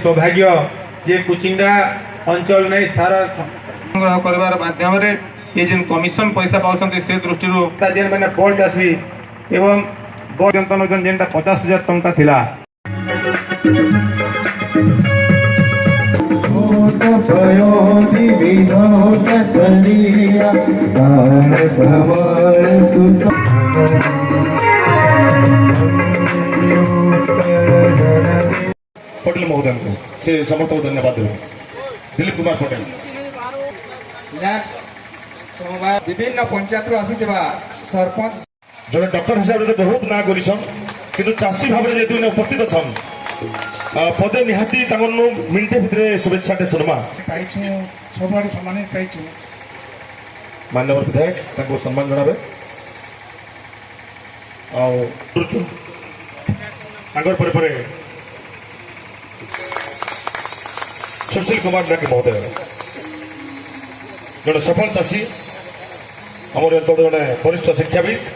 सौभाग्य जे कुचिंडा अंचल नहीं सारा संग्रह कर माध्यम ये जिन कमिशन पैसा पाँच से दृष्टि जेन मैंने बोल्ट आसी एवं पर्यंत नौन जेनटा 50,000 टंका थिला पटेल महोदय को से समस्त धन्यवाद देवे दिलीप कुमार पटेल विभिन्न पंचायत आसीथिबा सरपंच जड़े डॉक्टर हिसाब से बहुत ना करिछन किंतु चाषी भाव में जेतु उपस्थित छन पदे निहाती तमनु मिनटे भितरे शुभेच्छाटे सुनमा पाइछु सबरे सम्मानित पाइछु माननीय विधायक ताको सम्मान जणाबे आगर परे परे सुशील कुमार नायक महोदय जड़े सफल चाषी आम अंचल जड़े वरिष्ठ शिक्षाविद